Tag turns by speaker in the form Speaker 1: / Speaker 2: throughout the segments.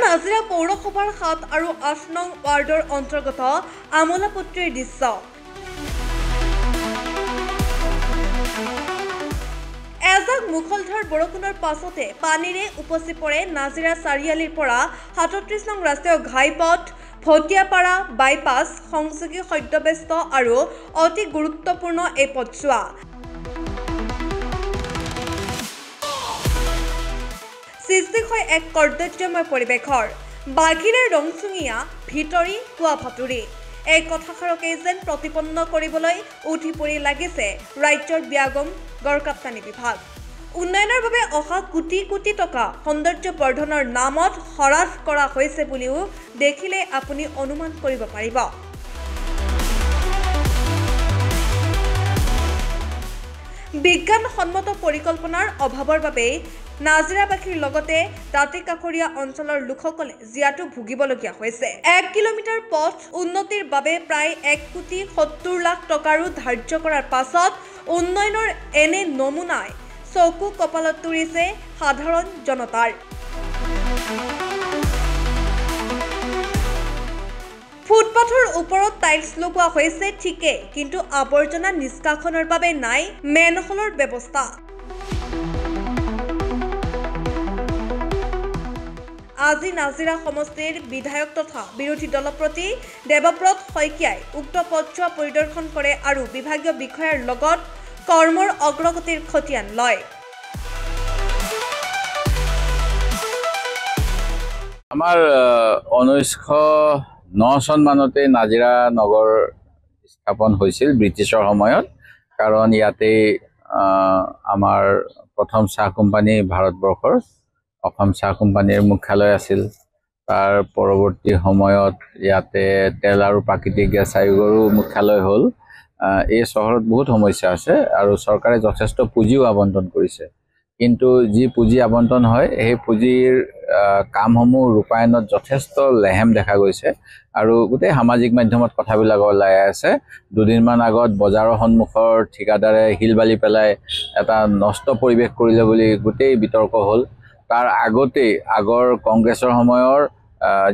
Speaker 1: নাজিৰা পৌৰসভাৰ ৭ আৰু ৮ নং ৱাৰ্ডৰ অন্তৰ্গত আমোলাপট্টিৰ দৃশ্য। এজাক মুখলধাৰ বৰষুণৰ পাছতে পানীৰে উপচি পৰে নাজিৰা চাৰিআলিৰ পৰা ৩৭ নং ৰাষ্ট্ৰীয় ঘাইপথ ভটিয়াপাৰা বাইপাছ সংযোগী সদ্যব্যস্ত আৰু অতি গুৰুত্বপূৰ্ণ এই পথছোৱা। সৃষ্টি হয় এক কৰ্দত্যময় পৰিৱেশৰ। বাঘিৰে ৰংচুঙীয়া ভিতৰি কোৱা ভাতুৰি এই কথাষাৰকে যেন প্ৰতিপন্ন কৰিবলৈ উঠি পৰি লাগিছে ৰাজ্যৰ ব্যাগম গড়কাপ্তানি বিভাগ। উন্নয়নৰ বাবে অহা কোটি কোটি টকা সৌন্দৰ্য বৰ্ধনৰ নামত খৰচ কৰা হৈছে বুলিও দেখিলে আপুনি অনুমান কৰিব পাৰিব। বিজ্ঞানসন্মত পৰিকল্পনাৰ অভাৱৰ বাবেই নাজিৰাবাসীৰ লগতে দাঁতি কাষৰীয়া অঞ্চলৰ লোকসকলে জীয়াতু ভুগিবলগীয়া হৈছে। ১ কিলোমিটাৰ পথ উন্নতিৰ বাবে প্ৰায় ১,৭০,০০,০০০ টকাৰো ধাৰ্য কৰাৰ পাছত উন্নয়নৰ এনে নমুনাই চকু কপালত তুলিছে সাধাৰণ জনতাৰ। ফুটপাথৰ ওপৰত টাইলছ লগোৱা হৈছে ঠিকেই, কিন্তু আৱৰ্জনা নিষ্কাশনৰ বাবে নাই মেনহলৰ ব্যৱস্থা। আজি নাজিৰা সমষ্টিৰ বিধায়ক তথা বিৰোধী দলপতি দেৱব্ৰত শইকীয়াই উক্ত পথছোৱা পৰিদৰ্শন কৰে আৰু বিভাগীয় বিষয়াৰ লগত কৰ্মৰ অগ্ৰগতিৰ খতিয়ান লয়।
Speaker 2: আমাৰ ১৯০৯ চন মানতে নাজিৰা নগৰ স্থাপন হৈছিল ব্ৰিটিছৰ সময়ত, কাৰণ ইয়াতে আমাৰ প্ৰথম চাহ কোম্পানী ভাৰতবৰ্ষৰ অসম চাহ কোম্পানীৰ মুখ্যালয় আছিল। তাৰ পৰৱৰ্তী সময়ত ইয়াতে তেল আৰু প্ৰাকৃতিক গেছ আয়োগৰো মুখ্যালয় হ'ল। এই চহৰত বহুত সমস্যা আছে আৰু চৰকাৰে যথেষ্ট পুঁজিও আবণ্টন কৰিছে, কিন্তু যি পুঁজি আবণ্টন হয় সেই পুঁজিৰ কামসমূহ ৰূপায়ণত যথেষ্ট লেহেম দেখা গৈছে আৰু গোটেই সামাজিক মাধ্যমত কথাবিলাক ওলাই আছে। দুদিনমান আগত বজাৰৰ সন্মুখৰ ঠিকাদাৰে শিল বালি পেলাই এটা নষ্ট পৰিৱেশ কৰিলে বুলি গোটেই বিতৰ্ক হ'ল। তাৰ আগতেই আগৰ কংগ্ৰেছৰ সময়ৰ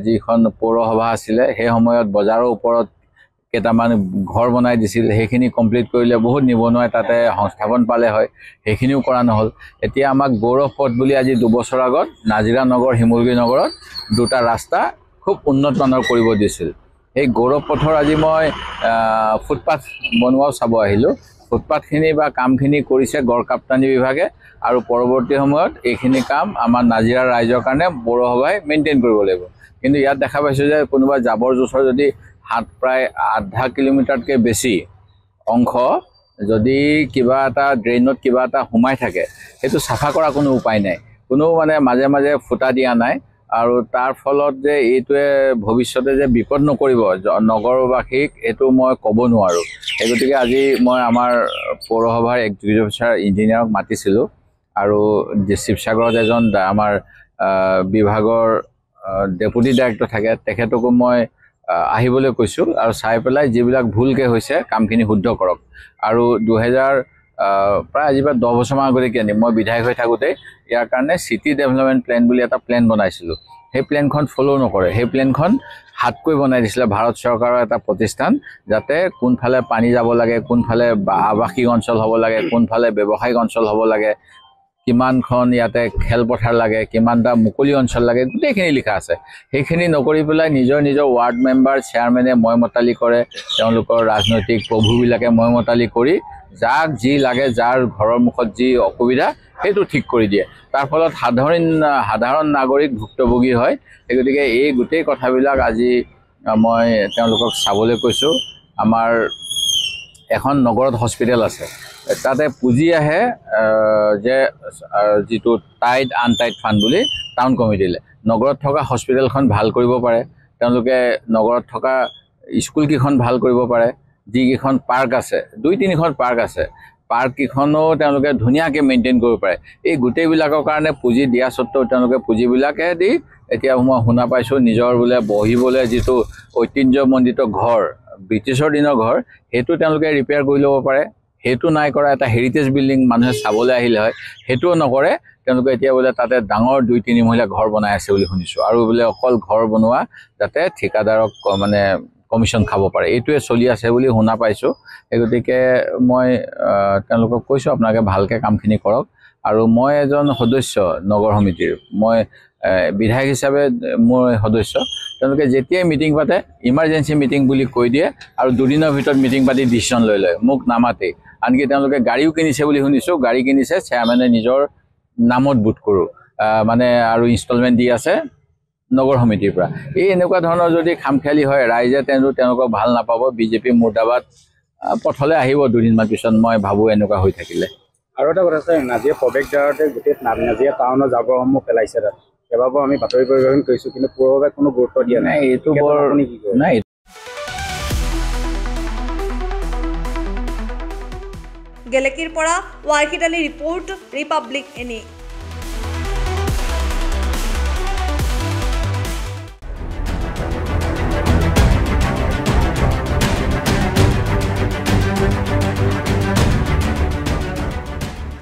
Speaker 2: যিখন পৌৰসভা আছিলে সেই সময়ত বজাৰৰ ওপৰত কেইটামান ঘৰ বনাই দিছিল, সেইখিনি কমপ্লিট কৰিলে বহুত নিবনুৱাই তাতে সংস্থাপন পালে হয়, সেইখিনিও কৰা নহ'ল। এতিয়া আমাক গৌৰৱ পথ বুলি আজি ২ বছৰ আগত নাজিৰা নগৰ শিমলুগুৰি নগৰত 2টা ৰাস্তা খুব উন্নত মানৰ কৰিব দিছিল। সেই গৌৰৱ পথৰ আজি মই ফুটপাথ বনোৱাও চাব আহিলোঁ। ফুটপাথখিনি বা কামখিনি কৰিছে গড়কাপ্তানি বিভাগে আৰু পৰৱৰ্তী সময়ত এইখিনি কাম আমাৰ নাজিৰা ৰাইজৰ কাৰণে পৌৰসভাই মেইনটেইন কৰিব লাগিব। কিন্তু ইয়াত দেখা পাইছোঁ যে কোনোবা জাবৰ জোঁথৰ যদি প্ৰায় আধা কিলোমিটাৰতকৈ বেছি অংশ যদি কিবা এটা ড্ৰেইনত কিবা এটা সোমাই থাকে, সেইটো চাফা কৰা কোনো উপায় নাই, কোনো মানে মাজে মাজে ফুটা দিয়া নাই। আৰু তাৰ ফলত যে এইটোৱে ভৱিষ্যতে যে বিপদ নকৰিব নগৰবাসীক, এইটো মই ক'ব নোৱাৰোঁ। সেই গতিকে আজি মই আমাৰ পৌৰসভাৰ এক্সিকিউটিভ অফিচাৰ ইঞ্জিনিয়াৰক মাতিছিলোঁ আৰু শিৱসাগৰত এজন আমাৰ বিভাগৰ ডেপুটি ডাইৰেক্টৰ থাকে, তেখেতকো মই আহিবলৈ কৈছোঁ আৰু চাই পেলাই যিবিলাক ভুলকৈ হৈছে কামখিনি শুদ্ধ কৰক। আৰু প্ৰায় আজি পৰা 10 বছৰমান আগতে কিনি মই বিধায়ক হৈ থাকোঁতে ইয়াৰ কাৰণে চিটি ডেভেলপমেণ্ট প্লেন বুলি এটা প্লেন বনাইছিলোঁ। সেই প্লেনখন ফ'ল' নকৰে। সেই প্লেনখন হাতকৈ বনাই দিছিলে ভাৰত চৰকাৰৰ এটা প্ৰতিষ্ঠান, যাতে কোনফালে পানী যাব লাগে, কোনফালে আৱাসিক অঞ্চল হ'ব লাগে, কোনফালে ব্যৱসায়িক অঞ্চল হ'ব লাগে, কিমানখন ইয়াতে খেলপথাৰ লাগে, কিমানটা মুকলি অঞ্চল লাগে, গোটেইখিনি লিখা আছে। সেইখিনি নকৰি পেলাই নিজৰ ৱাৰ্ড মেম্বাৰ চেয়াৰমেনে মতালি কৰে, তেওঁলোকৰ ৰাজনৈতিক প্ৰভুবিলাকে মতালি কৰি যাক যি লাগে, যাৰ ঘৰৰ মুখত যি অসুবিধা সেইটো ঠিক কৰি দিয়ে। তাৰ ফলত সাধাৰণ নাগৰিক ভুক্তভোগী হয়। সেই গতিকে এই গোটেই কথাবিলাক আজি মই তেওঁলোকক চাবলৈ কৈছোঁ। আমাৰ এখন নগৰত হস্পিটেল আছে, তাতে পুঁজি আহে যে যিটো টাইড আনটাইড ফাণ্ড বুলি টাউন কমিটিলে। নগৰত থকা হস্পিটেলখন ভাল কৰিব পাৰে, তেওঁলোকে নগৰত থকা স্কুলকেইখন ভাল কৰিব পাৰে, যিকেইখন পাৰ্ক আছে 2-3খন পাৰ্ক আছে, পাৰ্ককেইখনো তেওঁলোকে ধুনীয়াকৈ মেইনটেইন কৰিব পাৰে। এই গোটেইবিলাকৰ কাৰণে পুঁজি দিয়া স্বত্তেও তেওঁলোকে পুঁজিবিলাকে দি এতিয়া মই শুনা পাইছোঁ নিজৰ বোলে বহিবলৈ যিটো ঐতিহ্যমণ্ডিত ঘৰ, ব্ৰিটিছৰ দিনৰ ঘৰ, সেইটো তেওঁলোকে ৰিপেয়াৰ কৰি ল'ব পাৰে। সেইটো নাই কৰা, এটা হেৰিটেজ বিল্ডিং মানুহে চাবলৈ আহিলে হয়, সেইটোও নকৰে। তেওঁলোকে এতিয়া বোলে তাতে ডাঙৰ 2-3 মহলীয়া ঘৰ বনাই আছে বুলি শুনিছোঁ, আৰু বোলে অকল ঘৰ বনোৱা যাতে ঠিকাদাৰক মানে কমিশ্যন খাব পাৰে, এইটোৱে চলি আছে বুলি শুনা পাইছোঁ। সেই গতিকে মই তেওঁলোকক কৈছোঁ আপোনালোকে ভালকৈ কামখিনি কৰক। আৰু মই এজন সদস্য নগৰ সমিতিৰ, মই বিধায়ক হিচাপে মোৰ সদস্য। তেওঁলোকে যেতিয়াই মিটিং পাতে ইমাৰ্জেঞ্চি মিটিং বুলি কৈ দিয়ে, আৰু 2 দিনৰ ভিতৰত মিটিং পাতি ডিচিশ্যন লৈ লয়, মোক নামাতেই। আনকি তেওঁলোকে গাড়ীও কিনিছে বুলি শুনিছোঁ, গাড়ী কিনিছে চেয়াৰমেনে নিজৰ নামত বুট কৰোঁ, মানে আৰু ইনষ্টলমেণ্ট দি আছে নগৰ সমিতিৰ পৰা। এই এনেকুৱা ধৰণৰ যদি খামখেয়ালি হয়, ৰাইজে তেওঁলোকক ভাল নাপাব। বিজেপি মুৰ্দাবাদ পথলৈ আহিব 2 দিনমান পিছত, মই ভাবোঁ এনেকুৱা হৈ থাকিলে।
Speaker 3: আৰু এটা কথা আছে, নাজিৰা প্ৰৱেশদ্বাৰতে গোটেই নাজিৰা টাউনৰ জাবৰসমূহ পেলাইছে তাত। কেইবাবাৰো আমি বাতৰি পৰিৱেশন কৰিছোঁ, কিন্তু পৌৰসভাই কোনো গুৰুত্ব দিয়া নাই।
Speaker 2: এইটো বৰ নাই।
Speaker 1: গেলেকীৰ পৰা ৱাৰ্কিত আলী ৰিপৰ্ট, ৰিপাব্লিক এনি।